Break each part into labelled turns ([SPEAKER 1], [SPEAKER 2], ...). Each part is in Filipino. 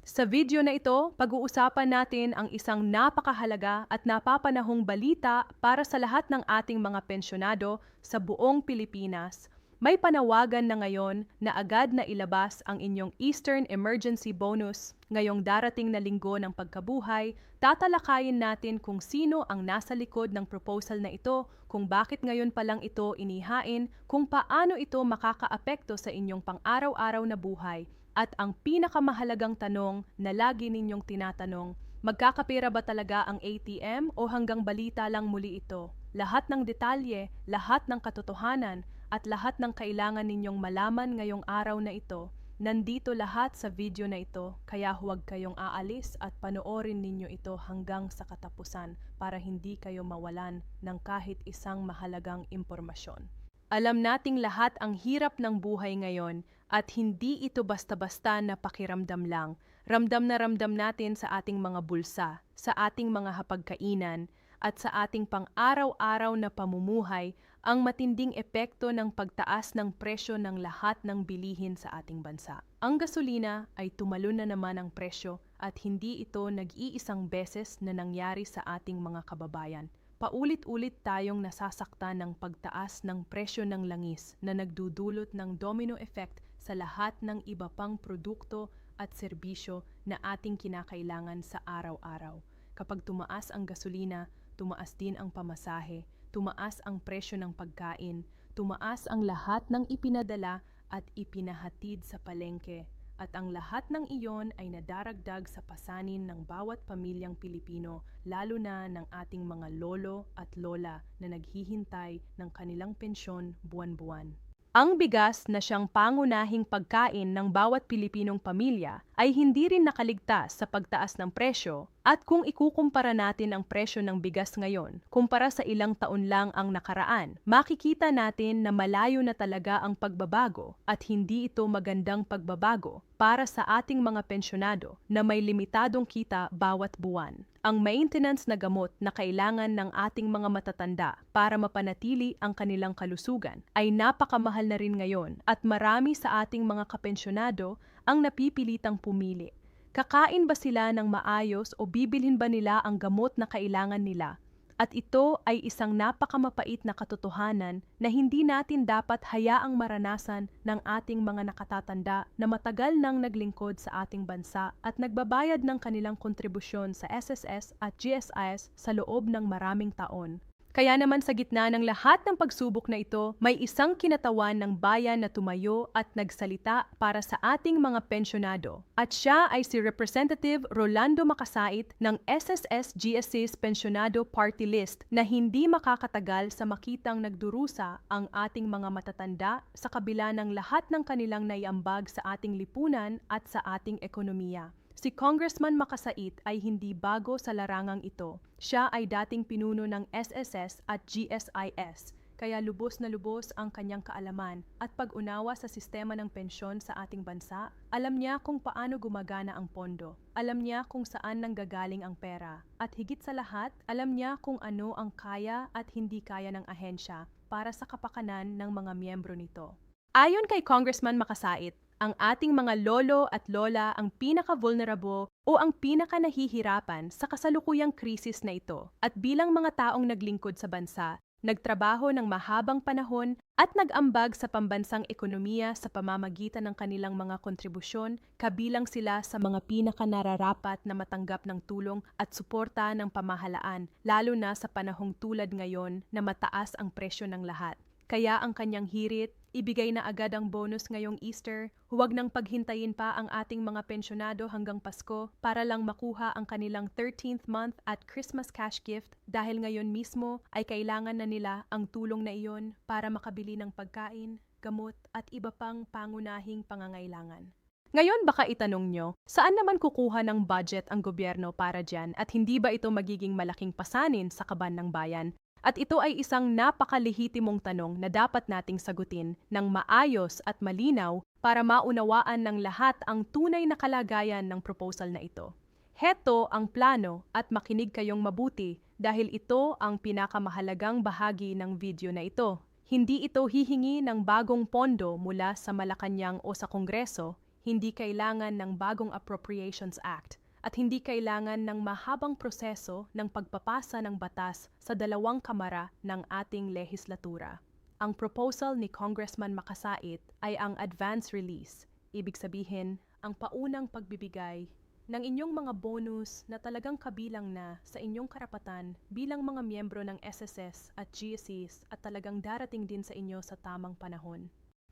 [SPEAKER 1] Sa video na ito, pag-uusapan natin ang isang napakahalaga at napapanahong balita para sa lahat ng ating mga pensyonado sa buong Pilipinas. May panawagan na ngayon na agad na ilabas ang inyong Eastern Emergency Bonus. Ngayong darating na linggo ng pagkabuhay, tatalakayin natin kung sino ang nasa likod ng proposal na ito, kung bakit ngayon pa lang ito inihain, kung paano ito makakaapekto sa inyong pang-araw-araw na buhay. At ang pinakamahalagang tanong na lagi ninyong tinatanong, magkakapera ba talaga ang ATM o hanggang balita lang muli ito? Lahat ng detalye, lahat ng katotohanan, at lahat ng kailangan ninyong malaman ngayong araw na ito, nandito lahat sa video na ito, kaya huwag kayong aalis at panoorin ninyo ito hanggang sa katapusan para hindi kayo mawalan ng kahit isang mahalagang impormasyon. Alam nating lahat ang hirap ng buhay ngayon at hindi ito basta-basta na pakiramdam lang. Ramdam na ramdam natin sa ating mga bulsa, sa ating mga hapagkainan, at sa ating pang-araw-araw na pamumuhay ang matinding epekto ng pagtaas ng presyo ng lahat ng bilihin sa ating bansa. Ang gasolina ay tumalon na naman ang presyo at hindi ito nag-iisang beses na nangyari sa ating mga kababayan. Paulit-ulit tayong nasasaktan ng pagtaas ng presyo ng langis na nagdudulot ng domino effect sa lahat ng iba pang produkto at serbisyo na ating kinakailangan sa araw-araw. Kapag tumaas ang gasolina, tumaas din ang pamasahe, tumaas ang presyo ng pagkain, tumaas ang lahat ng ipinadala at ipinahatid sa palengke. At ang lahat ng iyon ay nadaragdag sa pasanin ng bawat pamilyang Pilipino, lalo na ng ating mga lolo at lola na naghihintay ng kanilang pensyon buwan-buwan. Ang bigas na siyang pangunahing pagkain ng bawat Pilipinong pamilya ay hindi rin nakaligtas sa pagtaas ng presyo at kung ikukumpara natin ang presyo ng bigas ngayon kumpara sa ilang taon lang ang nakaraan, makikita natin na malayo na talaga ang pagbabago at hindi ito magandang pagbabago para sa ating mga pensyonado na may limitadong kita bawat buwan. Ang maintenance na gamot na kailangan ng ating mga matatanda para mapanatili ang kanilang kalusugan ay napakamahal na rin ngayon at marami sa ating mga kapensyonado ang napipilitang pumili. Kakain ba sila ng maayos o bibilhin ba nila ang gamot na kailangan nila? At ito ay isang napakamapait na katotohanan na hindi natin dapat hayaang maranasan ng ating mga nakatatanda na matagal nang naglingkod sa ating bansa at nagbabayad ng kanilang kontribusyon sa SSS at GSIS sa loob ng maraming taon. Kaya naman sa gitna ng lahat ng pagsubok na ito, may isang kinatawan ng bayan na tumayo at nagsalita para sa ating mga pensyonado. At siya ay si Representative Rolando Makasait ng SSS-GSIS Pensyonado Party List na hindi makakatagal sa makitang nagdurusa ang ating mga matatanda sa kabila ng lahat ng kanilang naiambag sa ating lipunan at sa ating ekonomiya. Si Congressman Makasait ay hindi bago sa larangang ito. Siya ay dating pinuno ng SSS at GSIS, kaya lubos na lubos ang kanyang kaalaman at pag-unawa sa sistema ng pensyon sa ating bansa. Alam niya kung paano gumagana ang pondo. Alam niya kung saan nanggagaling ang pera. At higit sa lahat, alam niya kung ano ang kaya at hindi kaya ng ahensya para sa kapakanan ng mga miyembro nito. Ayon kay Congressman Makasait, ang ating mga lolo at lola ang pinaka-vulnerable o ang pinaka-nahihirapan sa kasalukuyang krisis na ito. At bilang mga taong naglingkod sa bansa, nagtrabaho ng mahabang panahon at nag-ambag sa pambansang ekonomiya sa pamamagitan ng kanilang mga kontribusyon, kabilang sila sa mga pinaka-nararapat na matanggap ng tulong at suporta ng pamahalaan, lalo na sa panahong tulad ngayon na mataas ang presyo ng lahat. Kaya ang kanyang hirit, ibigay na agad ang bonus ngayong Easter, huwag nang paghintayin pa ang ating mga pensyonado hanggang Pasko para lang makuha ang kanilang 13th month at Christmas cash gift dahil ngayon mismo ay kailangan na nila ang tulong na iyon para makabili ng pagkain, gamot at iba pang pangunahing pangangailangan. Ngayon baka itanong nyo, saan naman kukuha ng budget ang gobyerno para dyan at hindi ba ito magiging malaking pasanin sa kaban ng bayan? At ito ay isang napakalehitimong tanong na dapat nating sagutin ng maayos at malinaw para maunawaan ng lahat ang tunay na kalagayan ng proposal na ito. Heto ang plano at makinig kayong mabuti dahil ito ang pinakamahalagang bahagi ng video na ito. Hindi ito hihingi ng bagong pondo mula sa Malacanang o sa Kongreso, Hindi kailangan ng bagong Appropriations Act at hindi kailangan ng mahabang proseso ng pagpapasa ng batas sa dalawang kamara ng ating lehislatura. Ang proposal ni Congressman Makasait ay ang advance release, ibig sabihin, ang paunang pagbibigay ng inyong mga bonus na talagang kabilang na sa inyong karapatan bilang mga miyembro ng SSS at GSEs at talagang darating din sa inyo sa tamang panahon.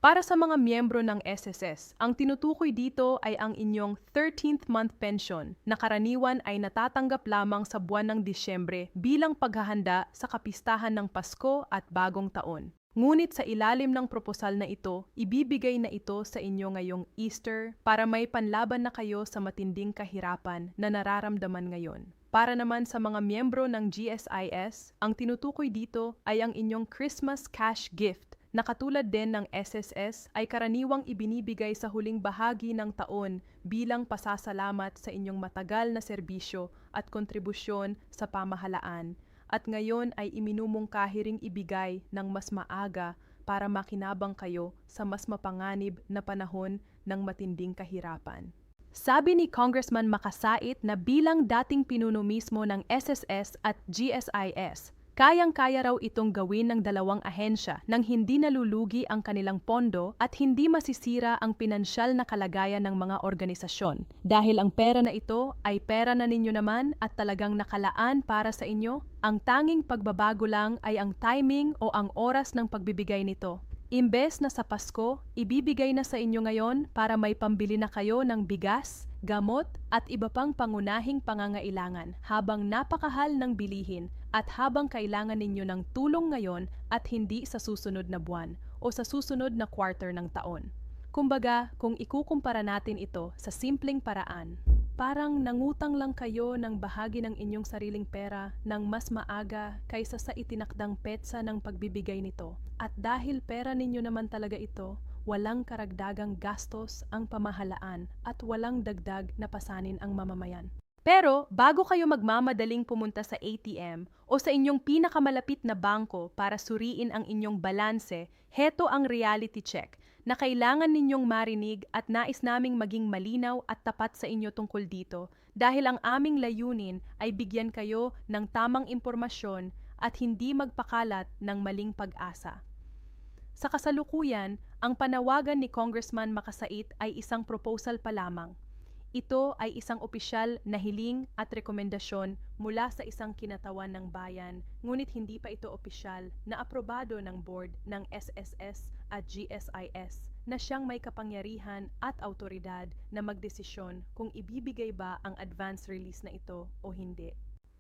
[SPEAKER 1] Para sa mga miyembro ng SSS, ang tinutukoy dito ay ang inyong 13th month pension na karaniwan ay natatanggap lamang sa buwan ng Disyembre bilang paghahanda sa kapistahan ng Pasko at Bagong Taon. Ngunit sa ilalim ng proposal na ito, ibibigay na ito sa inyo ngayong Easter para may panlaban na kayo sa matinding kahirapan na nararamdaman ngayon. Para naman sa mga miyembro ng GSIS, ang tinutukoy dito ay ang inyong Christmas cash gift na katulad din ng SSS ay karaniwang ibinibigay sa huling bahagi ng taon bilang pasasalamat sa inyong matagal na serbisyo at kontribusyon sa pamahalaan. At ngayon ay iminumungkahi ring ibigay ng mas maaga para makinabang kayo sa mas mapanganib na panahon ng matinding kahirapan. Sabi ni Congressman Makasait na bilang dating pinuno mismo ng SSS at GSIS, kayang-kaya raw itong gawin ng dalawang ahensya nang hindi nalulugi ang kanilang pondo at hindi masisira ang pinansyal na kalagayan ng mga organisasyon. Dahil ang pera na ito ay pera na ninyo naman at talagang nakalaan para sa inyo, ang tanging pagbabago lang ay ang timing o ang oras ng pagbibigay nito. Imbes na sa Pasko, ibibigay na sa inyo ngayon para may pambili na kayo ng bigas, gamot at iba pang pangunahing pangangailangan habang napakahal ng bilihin at habang kailangan ninyo ng tulong ngayon at hindi sa susunod na buwan o sa susunod na quarter ng taon. Kumbaga, kung ikukumpara natin ito sa simpleng paraan, parang nangutang lang kayo ng bahagi ng inyong sariling pera ng mas maaga kaysa sa itinakdang petsa ng pagbibigay nito. At dahil pera ninyo naman talaga ito, walang karagdagang gastos ang pamahalaan at walang dagdag na pasanin ang mamamayan. Pero bago kayo magmamadaling pumunta sa ATM o sa inyong pinakamalapit na bangko para suriin ang inyong balanse, heto ang reality check na kailangan ninyong marinig at nais naming maging malinaw at tapat sa inyo tungkol dito dahil ang aming layunin ay bigyan kayo ng tamang impormasyon at hindi magpakalat ng maling pag-asa. Sa kasalukuyan, ang panawagan ni Congressman Makasait ay isang proposal pa lamang. Ito ay isang opisyal na hiling at rekomendasyon mula sa isang kinatawan ng bayan, ngunit hindi pa ito opisyal na aprobado ng board ng SSS at GSIS na siyang may kapangyarihan at autoridad na magdesisyon kung ibibigay ba ang advance release na ito o hindi.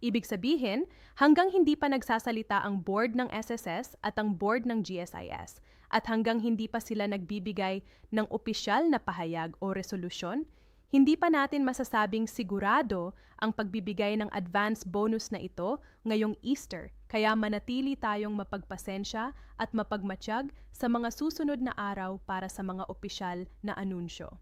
[SPEAKER 1] Ibig sabihin, hanggang hindi pa nagsasalita ang board ng SSS at ang board ng GSIS at hanggang hindi pa sila nagbibigay ng opisyal na pahayag o resolusyon, hindi pa natin masasabing sigurado ang pagbibigay ng advance bonus na ito ngayong Easter, kaya manatili tayong mapagpasensya at mapagmatsyag sa mga susunod na araw para sa mga opisyal na anunsyo.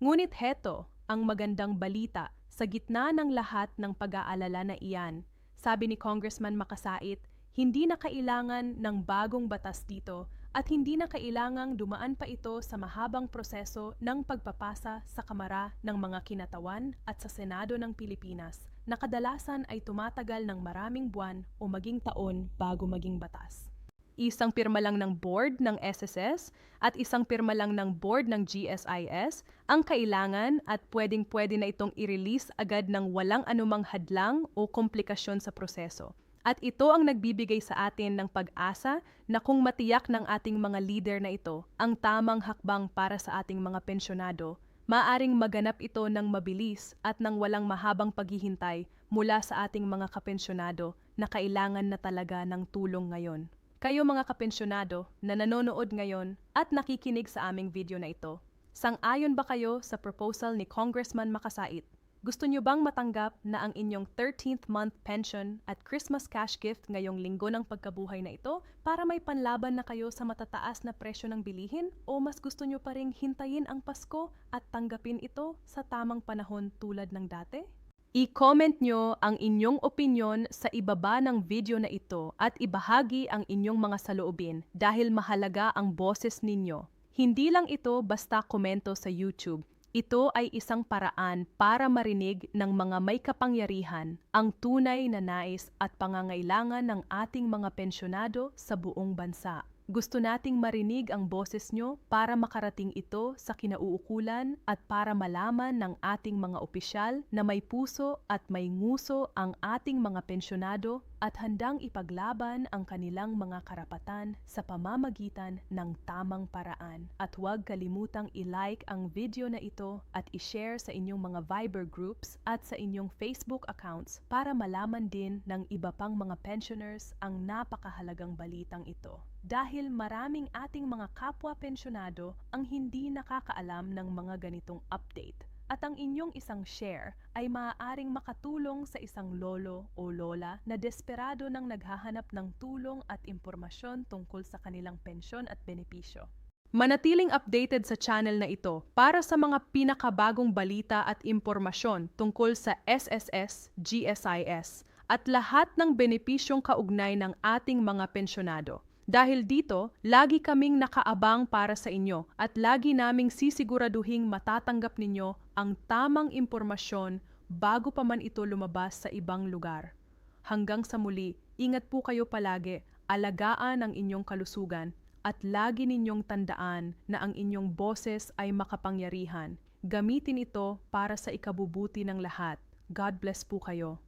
[SPEAKER 1] Ngunit heto ang magandang balita sa gitna ng lahat ng pag-aalala na iyan. Sabi ni Congressman Makasait, hindi na kailangan ng bagong batas dito at hindi na kailangang dumaan pa ito sa mahabang proseso ng pagpapasa sa Kamara ng mga Kinatawan at sa Senado ng Pilipinas na kadalasan ay tumatagal ng maraming buwan o maging taon bago maging batas. Isang pirma lang ng board ng SSS at isang pirma lang ng board ng GSIS ang kailangan at pwedeng-pwede na itong i-release agad ng walang anumang hadlang o komplikasyon sa proseso. At ito ang nagbibigay sa atin ng pag-asa na kung matiyak ng ating mga leader na ito ang tamang hakbang para sa ating mga pensyonado, maaring maganap ito ng mabilis at ng walang mahabang paghihintay mula sa ating mga kapensyonado na kailangan na talaga ng tulong ngayon. Kayo mga kapensyonado na nanonood ngayon at nakikinig sa aming video na ito, sang-ayon ba kayo sa proposal ni Congressman Makasait? Gusto nyo bang matanggap na ang inyong 13th month pension at Christmas cash gift ngayong linggo ng pagkabuhay na ito para may panlaban na kayo sa matataas na presyo ng bilihin? O mas gusto nyo pa ring hintayin ang Pasko at tanggapin ito sa tamang panahon tulad ng dati? I-comment nyo ang inyong opinyon sa ibaba ng video na ito at ibahagi ang inyong mga saloobin dahil mahalaga ang boses ninyo. Hindi lang ito basta komento sa YouTube. Ito ay isang paraan para marinig ng mga may kapangyarihan ang tunay na nais at pangangailangan ng ating mga pensyonado sa buong bansa. Gusto nating marinig ang boses nyo para makarating ito sa kinauukulan at para malaman ng ating mga opisyal na may puso at may nguso ang ating mga pensyonado at handang ipaglaban ang kanilang mga karapatan sa pamamagitan ng tamang paraan. At huwag kalimutang i-like ang video na ito at i-share sa inyong mga Viber groups at sa inyong Facebook accounts para malaman din ng iba pang mga pensioners ang napakahalagang balitang ito. Dahil maraming ating mga kapwa pensyonado ang hindi nakakaalam ng mga ganitong update. At ang inyong isang share ay maaaring makatulong sa isang lolo o lola na desperado nang naghahanap ng tulong at impormasyon tungkol sa kanilang pensyon at benepisyo. Manatiling updated sa channel na ito para sa mga pinakabagong balita at impormasyon tungkol sa SSS, GSIS at lahat ng benepisyong kaugnay ng ating mga pensyonado. Dahil dito, lagi kaming nakaabang para sa inyo at lagi naming sisiguraduhing matatanggap ninyo ang tamang impormasyon bago pa man ito lumabas sa ibang lugar. Hanggang sa muli, ingat po kayo palagi, alagaan ang inyong kalusugan at lagi ninyong tandaan na ang inyong boses ay makapangyarihan. Gamitin ito para sa ikabubuti ng lahat. God bless po kayo.